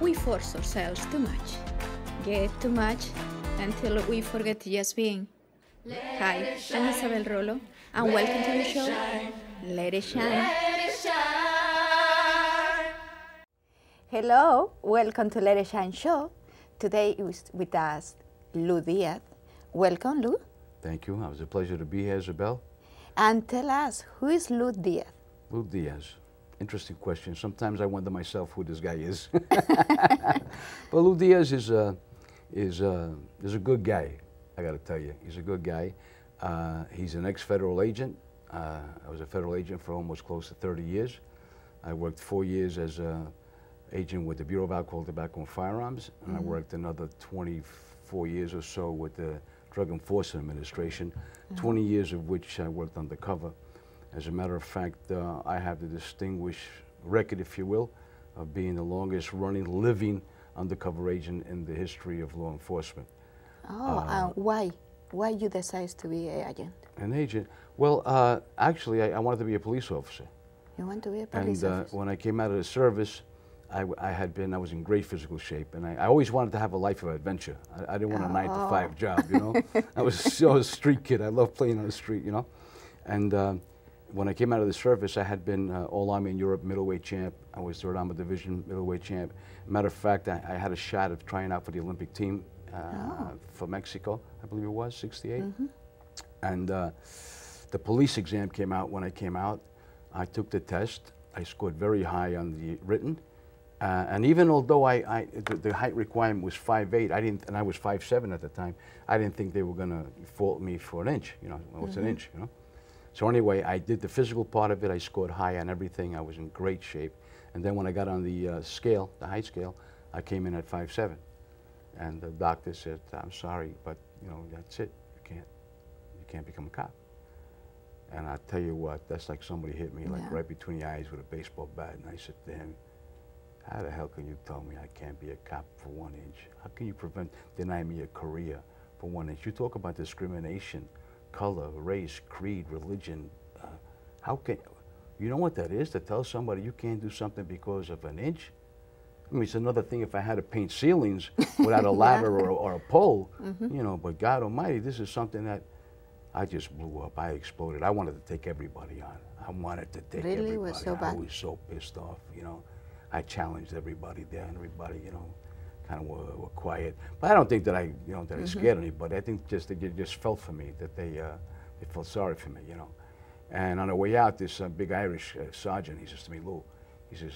We force ourselves too much, get too much, until we forget to just being. Hi, I'm Isabel Rolo, and welcome to the show, Let It Shine. Hello, welcome to Let It Shine show. Today is with us Louis Diaz. Welcome, Lou. Thank you. It was a pleasure to be here, Isabel. And tell us, who is Louis Diaz? Louis Diaz. Interesting question. Sometimes I wonder myself who this guy is. But Louis Diaz is a good guy, I got to tell you. He's a good guy. He's an ex-federal agent. I was a federal agent for almost close to 30 years. I worked 4 years as an agent with the Bureau of Alcohol, Tobacco, and Firearms, and I worked another 24 years or so with the Drug Enforcement Administration, 20 years of which I worked undercover. As a matter of fact, I have the distinguished record, if you will, of being the longest running living undercover agent in the history of law enforcement. Oh, why? Why you decided to be an agent? An agent? Well, actually, I wanted to be a police officer. You want to be a police officer? And when I came out of the service, I was in great physical shape, and I always wanted to have a life of adventure. I didn't want a 9-to-5 job, you know. I was a street kid. I loved playing on the street, you know. And when I came out of the service, I had been All-Army in Europe middleweight champ. I was Third Armor Division middleweight champ. Matter of fact, I had a shot of trying out for the Olympic team for Mexico, I believe it was, 68. And the police exam came out when I came out. I took the test. I scored very high on the written. And even although the height requirement was 5'8", and I was 5'7" at the time, I didn't think they were going to fault me for an inch. You know, what's an inch? You know. So anyway, I did the physical part of it. I scored high on everything. I was in great shape. And then when I got on the scale, the height scale, I came in at 5'7". And the doctor said, "I'm sorry, but you know that's it. You can't become a cop." And I tell you what, that's like somebody hit me like right between the eyes with a baseball bat. And I said to him, "How the hell can you tell me I can't be a cop for 1 inch? How can you deny me a career for 1 inch? You talk about discrimination, color, race, creed, religion. How can, you know what that is, to tell somebody you can't do something because of an inch? I mean, it's another thing if I had to paint ceilings without a ladder or a pole, you know, but God Almighty, this is something that I just blew up. I exploded. I wanted to take everybody on. I wanted to take everybody. Really was so bad? I was so pissed off, you know. I challenged everybody there, and everybody, you know, kind of were quiet. But I don't think that I scared anybody. I think just they just felt for me, that they felt sorry for me, you know. And on the way out, this big Irish sergeant, he says to me, "Lou," he says,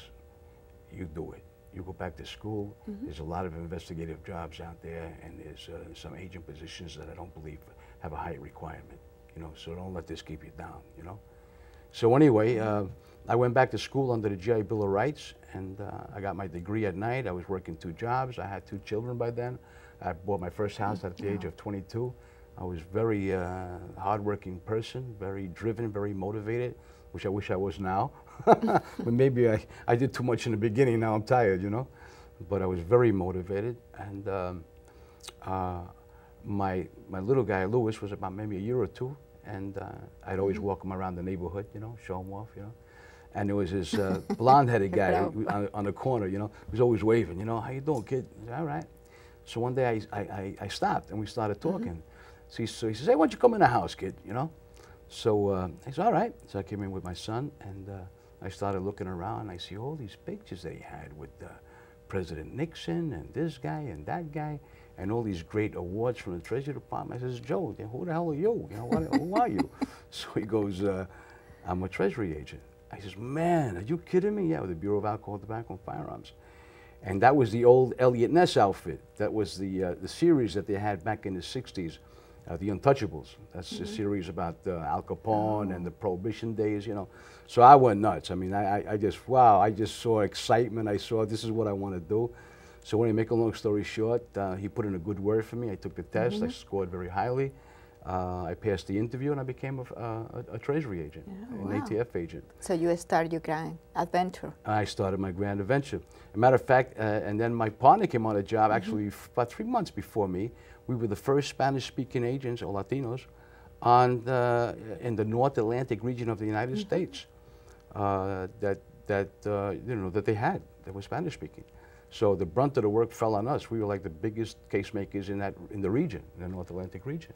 "you do it. You go back to school. There's a lot of investigative jobs out there, and there's some agent positions that I don't believe have a height requirement, you know. So don't let this keep you down, you know." So anyway, I went back to school under the GI Bill of Rights, and I got my degree at night. I was working 2 jobs. I had 2 children by then. I bought my first house at the age of 22. I was very hardworking person, very driven, very motivated, which I wish I was now. But maybe I did too much in the beginning. Now I'm tired, you know. But I was very motivated, and my little guy, Louis, was about maybe a year or 2, and I'd always walk him around the neighborhood, you know, show him off, you know. And there was this blonde-headed guy on the corner, you know, who was always waving, you know, "How you doing, kid?" I said, "All right." So one day I stopped, and we started talking. So he says, "Hey, why don't you come in the house, kid?" You know. So I said, "All right." So I came in with my son, and I started looking around, and I see all these pictures that he had with President Nixon and this guy and that guy, and all these great awards from the Treasury Department. I says, "Joe, who the hell are you? You know, who are you?" So he goes, "I'm a Treasury agent." I says, "Man, are you kidding me?" "Yeah, with the Bureau of Alcohol, Tobacco, and Firearms." And that was the old Elliot Ness outfit. That was the series that they had back in the 60s, The Untouchables. That's a series about Al Capone and the Prohibition days, you know. So I went nuts. I mean, I just, wow, I just saw excitement. I saw this is what I want to do. So when I make a long story short, he put in a good word for me. I took the test. I scored very highly. I passed the interview, and I became a Treasury agent, an ATF agent. So you started your grand adventure. I started my grand adventure. As a matter of fact, and then my partner came on a job actually about 3 months before me. We were the first Spanish-speaking agents, or Latinos, in the North Atlantic region of the United States that they had, that were Spanish-speaking. So the brunt of the work fell on us. We were like the biggest case makers in the region, in the North Atlantic region.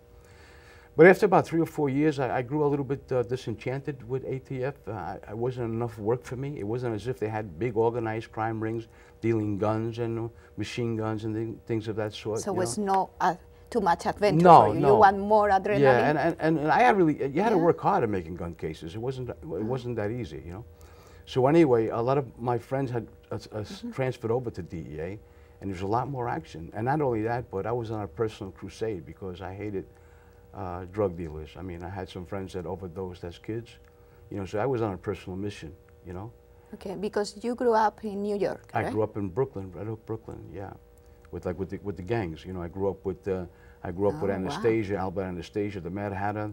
But after about 3 or 4 years, I grew a little bit disenchanted with ATF. It wasn't enough work for me. It wasn't as if they had big organized crime rings dealing guns and machine guns and things of that sort. So it was no too much adventure No, for you. no. You want more adrenaline? Yeah, and I had you had to work hard at making gun cases. It wasn't that easy, you know. So anyway, a lot of my friends had transferred over to DEA, and there was a lot more action. And not only that, but I was on a personal crusade because I hated drug dealers. I mean, I had some friends that overdosed as kids, you know, so I was on a personal mission, you know. Okay, because you grew up in New York, right? I grew up in Brooklyn, right up Brooklyn, yeah, with the gangs. You know, I grew up with Anastasia, Albert Anastasia, the Mad Hatter,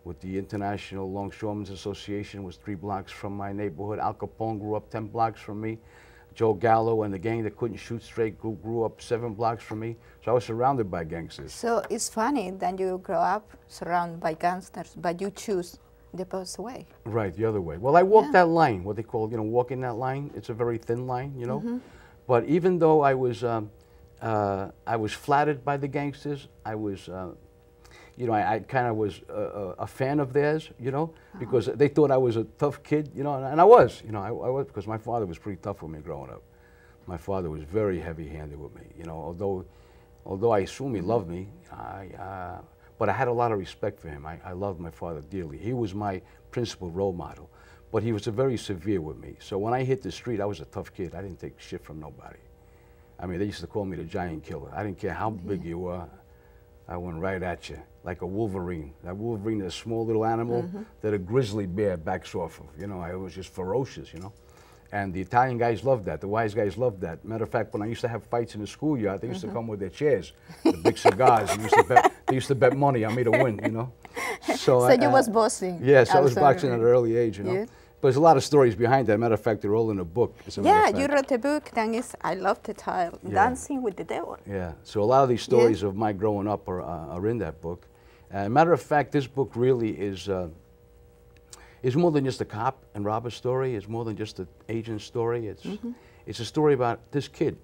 with the International Longshoremen's Association, was 3 blocks from my neighborhood. Al Capone grew up 10 blocks from me. Joe Gallo and the gang that couldn't shoot straight grew up 7 blocks from me. So I was surrounded by gangsters. So it's funny that you grow up surrounded by gangsters, but you choose the opposite way. Right, the other way. Well, I walked that line, what they call, you know, walking that line. It's a very thin line, you know. But even though I was flattered by the gangsters, I was, you know, I kind of was a fan of theirs, you know, because they thought I was a tough kid, you know, and I was, you know, I was, because my father was pretty tough with me growing up. My father was very heavy-handed with me, you know, although I assume he loved me, but I had a lot of respect for him. I loved my father dearly. He was my principal role model, but he was very severe with me. So when I hit the street, I was a tough kid. I didn't take shit from nobody. I mean, they used to call me the giant killer. I didn't care how big you were. I went right at you, like a wolverine. That wolverine, that small little animal that a grizzly bear backs off of. You know, I was just ferocious, you know. And the Italian guys loved that. The wise guys loved that. Matter of fact, when I used to have fights in the schoolyard, they used to come with their chairs, the big cigars. They used to bet money on me to win, you know. So you was boxing. Yes, I was boxing at an early age, you know. Yeah. But there's a lot of stories behind that. Matter of fact, they're all in a book. Yeah, you wrote a book. I love the title, Dancing with the Devil. Yeah, so a lot of these stories of my growing up are in that book. Matter of fact, this book really is more than just a cop and robber story. It's more than just an agent story. It's a story about this kid,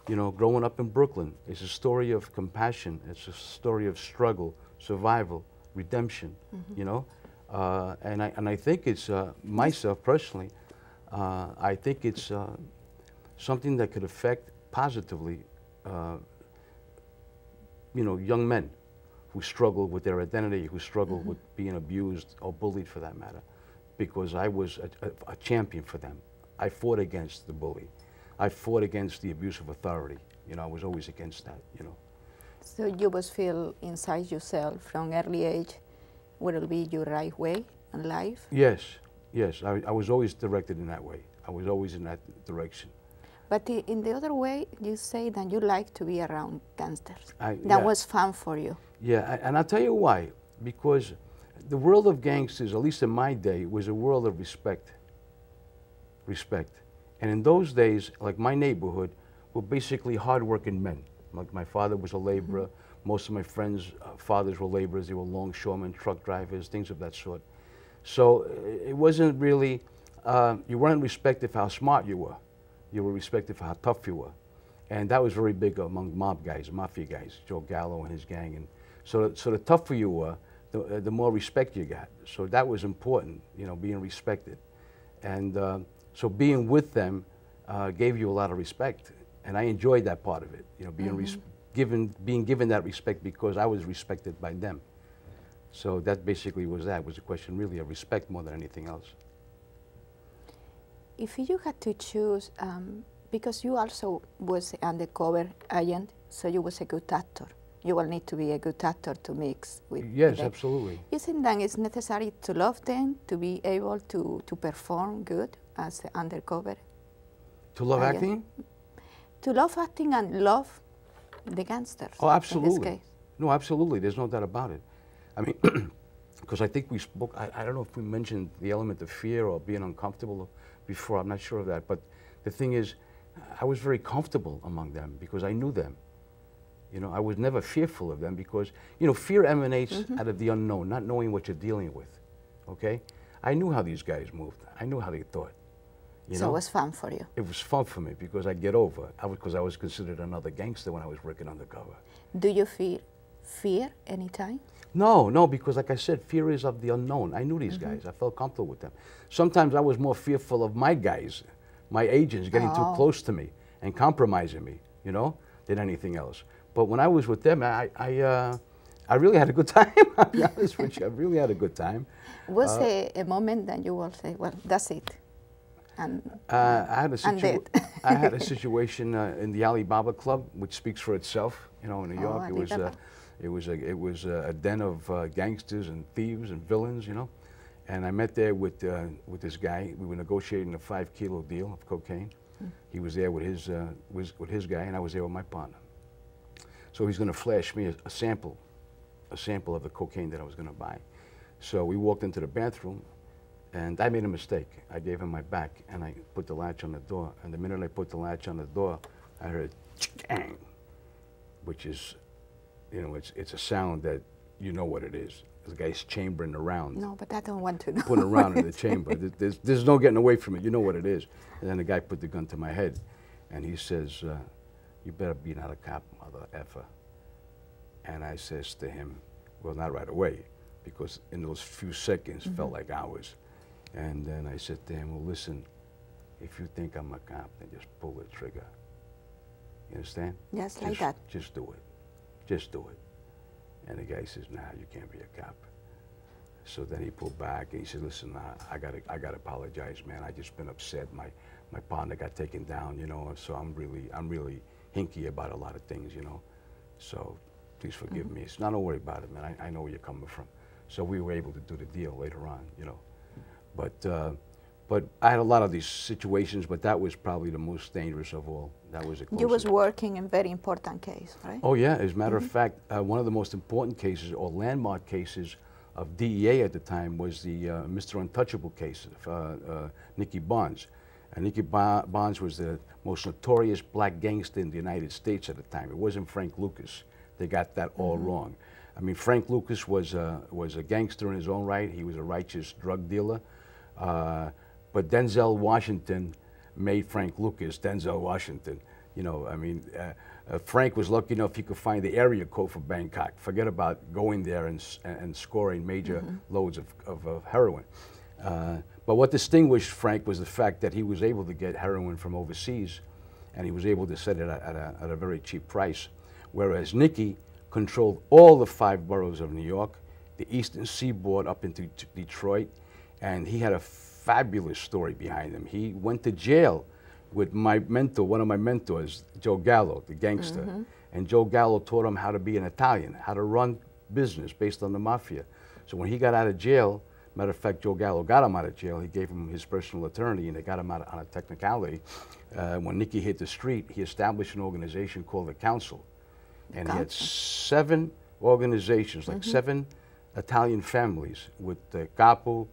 you know, growing up in Brooklyn. It's a story of compassion. It's a story of struggle, survival, redemption, you know. And I think it's, myself personally, I think it's something that could affect positively, you know, young men who struggle with their identity, who struggle with being abused or bullied for that matter, because I was a champion for them. I fought against the bully. I fought against the abuse of authority. You know, I was always against that, you know. So you was feel inside yourself from early age, what will be your right way in life? Yes, yes. I was always directed in that way. I was always in that direction. But in the other way, you say that you like to be around gangsters. That yeah. was fun for you. Yeah, and I'll tell you why. Because the world of gangsters, at least in my day, was a world of respect. Respect. And in those days, like my neighborhood, were basically hard-working men. Like my father was a laborer. Most of my friends' fathers were laborers. They were longshoremen, truck drivers, things of that sort. So it wasn't really, you weren't respected for how smart you were. You were respected for how tough you were. And that was very big among mob guys, mafia guys, Joe Gallo and his gang. And so the tougher you were, the more respect you got. So that was important, you know, being respected. And so being with them gave you a lot of respect. And I enjoyed that part of it, you know, being given that respect because I was respected by them. So that basically was that. It was a question really of respect more than anything else. If you had to choose, because you also was an undercover agent, so you was a good actor. You will need to be a good actor to mix with Yes, them. absolutely. You think that it's necessary to love them, to be able to perform good as an undercover? To love agent? acting? To love acting and love the gangsters. Oh, absolutely. In this case. No, absolutely. There's no doubt about it. I mean, because I think we spoke, I don't know if we mentioned the element of fear or being uncomfortable before. I'm not sure of that. But the thing is, I was very comfortable among them because I knew them. You know, I was never fearful of them because, you know, fear emanates out of the unknown, not knowing what you're dealing with, okay? I knew how these guys moved. I knew how they thought. You So know? it was fun for you. It was fun for me because I get over. Because I was considered another gangster when I was working undercover. Do you feel fear anytime? No, no, because like I said, fear is of the unknown. I knew these guys. I felt comfortable with them. Sometimes I was more fearful of my guys, my agents, getting too close to me and compromising me, you know, than anything else. But when I was with them, I really had a good time. I'll be honest with you. I really had a good time. Was a moment that you will say, well, that's it? And, I had a dead. situation in the Alibaba Club, which speaks for itself. You know, in New York, it was a den of gangsters and thieves and villains. You know, and I met there with this guy. We were negotiating a 5-kilo deal of cocaine. He was there with his guy, and I was there with my partner. So he's going to flash me a sample of the cocaine that I was going to buy. So we walked into the bathroom. And I made a mistake. I gave him my back, and I put the latch on the door. And the minute I put the latch on the door, I heard "chang," which is, you know, it's a sound that you know what it is. The guy's chambering around. No, but I don't want to know. Putting around in the chamber. There's no getting away from it. You know what it is. And then the guy put the gun to my head, and he says, "You better be not a cop, mother effer." And I says to him, well, not right away, because in those few seconds felt like hours. And then I said to him, well, listen, if you think I'm a cop, then just pull the trigger. You understand? Just like that. Just do it. Just do it. And the guy says, nah, you can't be a cop. So then he pulled back and he said, listen, I gotta apologize, man. I just been upset. My partner got taken down, you know, so I'm really hinky about a lot of things, you know. So please forgive me. So don't worry about it, man. I know where you're coming from. So we were able to do the deal later on, you know. But I had a lot of these situations, but that was probably the most dangerous of all. That was a close. You was working in very important case, right? Oh yeah, as a matter of fact, one of the most important cases or landmark cases of DEA at the time was the Mr. Untouchable case of Nicky Barnes. And Nicky Barnes was the most notorious black gangster in the United States at the time. It wasn't Frank Lucas. They got that all wrong. I mean, Frank Lucas was a gangster in his own right. He was a righteous drug dealer. But Denzel Washington made Frank Lucas Denzel Washington. You know, I mean, Frank was lucky enough he could find the area code for Bangkok. Forget about going there and scoring major loads of heroin. But what distinguished Frank was the fact that he was able to get heroin from overseas, and he was able to sell it at a very cheap price. Whereas Nicky controlled all the 5 boroughs of New York, the Eastern Seaboard up into Detroit, and he had a fabulous story behind him. He went to jail with my mentor, one of my mentors, Joe Gallo, the gangster. And Joe Gallo taught him how to be an Italian, how to run business based on the mafia. So when he got out of jail, matter of fact, Joe Gallo got him out of jail. He gave him his personal attorney, and they got him out on a technicality. When Nicky hit the street, he established an organization called the Council. And he had 7 organizations, like 7 Italian families with the capo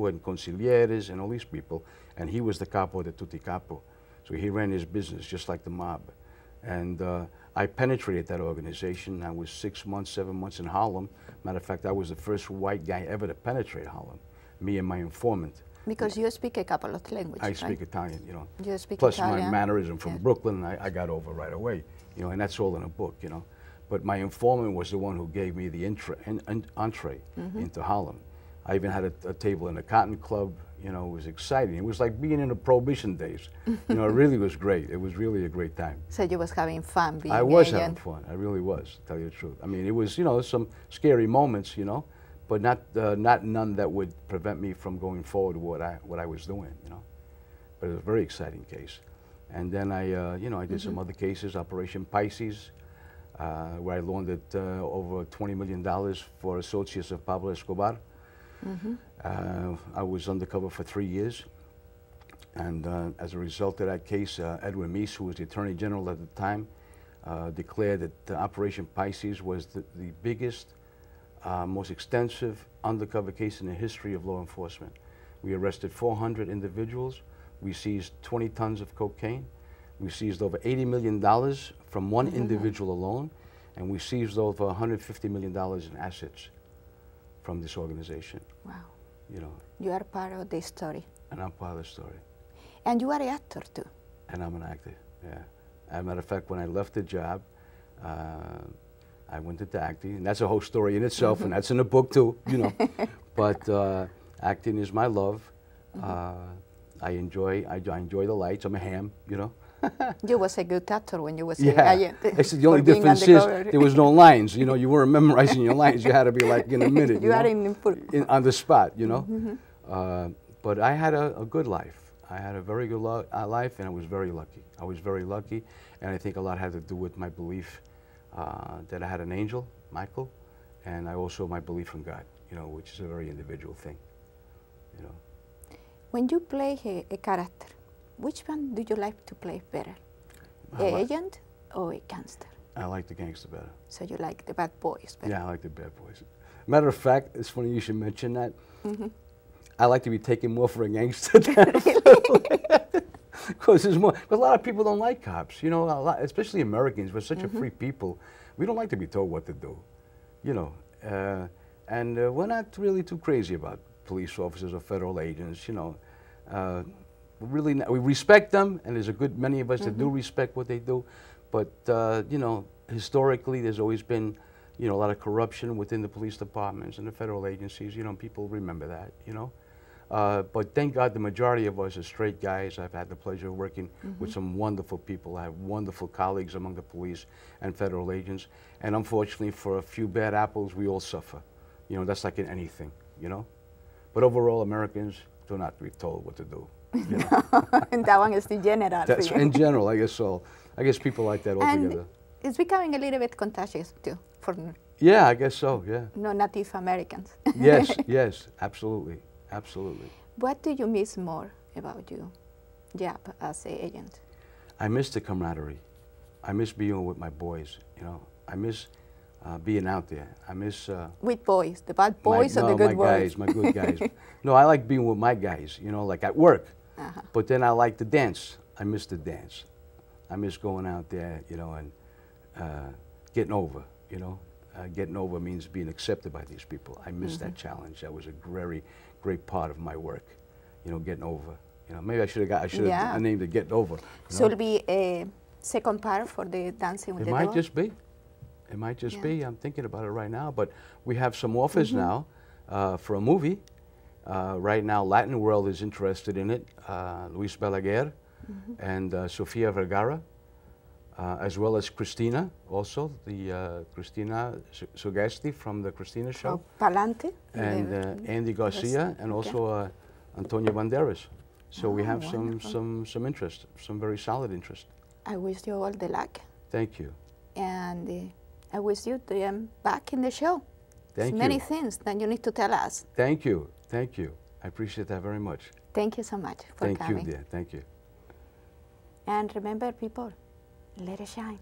and consiglieres and all these people. And he was the capo de tutti capo. So he ran his business just like the mob. And I penetrated that organization. I was 6 months, 7 months in Harlem. Matter of fact, I was the first white guy ever to penetrate Harlem, me and my informant. Because you speak a couple of languages, I speak Italian, you know. You speak Plus Italian. my mannerism from Brooklyn, I got over right away, you know, and that's all in a book, you know. But my informant was the one who gave me the entree into Harlem. I even had a table in a cotton club, you know, it was exciting. It was like being in the Prohibition days. You know, it really was great. It was really a great time. So you was having fun being I was agent. having fun. I really was, to tell you the truth. I mean, it was, you know, some scary moments, you know, but not none that would prevent me from going forward with what I was doing, you know. But it was a very exciting case. And then you know, I did some other cases, Operation Pisces, where I laundered over $20 million for associates of Pablo Escobar. I was undercover for 3 years. And as a result of that case, Edwin Meese, who was the Attorney General at the time, declared that Operation Pisces was the biggest, most extensive undercover case in the history of law enforcement. We arrested 400 individuals. We seized 20 tons of cocaine. We seized over $80 million from one individual alone. And we seized over $150 million in assets from this organization. Wow. You know. You are part of this story. And I'm part of the story. And you are an actor too. And I'm an actor, yeah. As a matter of fact, when I left the job, I went into acting, and that's a whole story in itself, and that's in the book too, you know. But acting is my love. I enjoy the lights. I'm a ham, you know. You was a good actor when you was Yeah. a agent. It's the only difference is there was no lines. You know, you weren't memorizing your lines. You had to be like in a minute. You are on the spot, you know. But I had a good life. I had a very good life, and I was very lucky. I was very lucky, and I think a lot had to do with my belief that I had an angel, Michael, and I also my belief in God, you know, which is a very individual thing, you know. When you play a character, which one do you like to play better? An agent or a gangster? I like the gangster better. So you like the bad boys better? Yeah, I like the bad boys. Matter of fact, it's funny you should mention that. I like to be taken more for a gangster than because there's more. Because a lot of people don't like cops, you know. Especially Americans, we're such a free people. We don't like to be told what to do, you know. And we're not really too crazy about police officers or federal agents, you know. Really, we respect them, and there's a good many of us that do respect what they do. But you know, historically, there's always been, you know, a lot of corruption within the police departments and the federal agencies. You know, people remember that, you know. But thank God the majority of us are straight guys. I've had the pleasure of working with some wonderful people. I have wonderful colleagues among the police and federal agents. And unfortunately, for a few bad apples, we all suffer. You know, that's like in anything, you know. But overall, Americans do not be told what to do. You know? And that one is the general. That's in general, I guess so. I guess people like that altogether. It's becoming a little bit contagious too for yeah, I guess so, yeah. no Native Americans. Yes, yes, absolutely, absolutely. What do you miss more about your job as an agent? I miss the camaraderie. I miss being with my boys, you know. I miss being out there. I miss... with boys, the bad boys or the good boys? My good guys. No, I like being with my guys, you know, like at work. But then I like to dance. I miss the dance. I miss going out there, you know, and getting over, you know. Getting over means being accepted by these people. I miss that challenge. That was a very great part of my work, you know, getting over. You know, maybe I should have named it Getting Over. So it'll be a second part for the Dancing with the Devil? It might just be. It might just be. I'm thinking about it right now. But we have some offers now for a movie. Right now, Latin World is interested in it. Luis Balaguer and Sofia Vergara, as well as Christina, also the Christina Sugesti from the Christina Show. Palante. And Andy Garcia, and also Antonio Banderas. So we have some interest, some very solid interest. I wish you all the luck. Thank you. And I wish you to be back in the show. Thank you. Many things that you need to tell us. Thank you. Thank you. I appreciate that very much. Thank you so much for coming. Thank you, dear. Thank you. And remember, people, let it shine.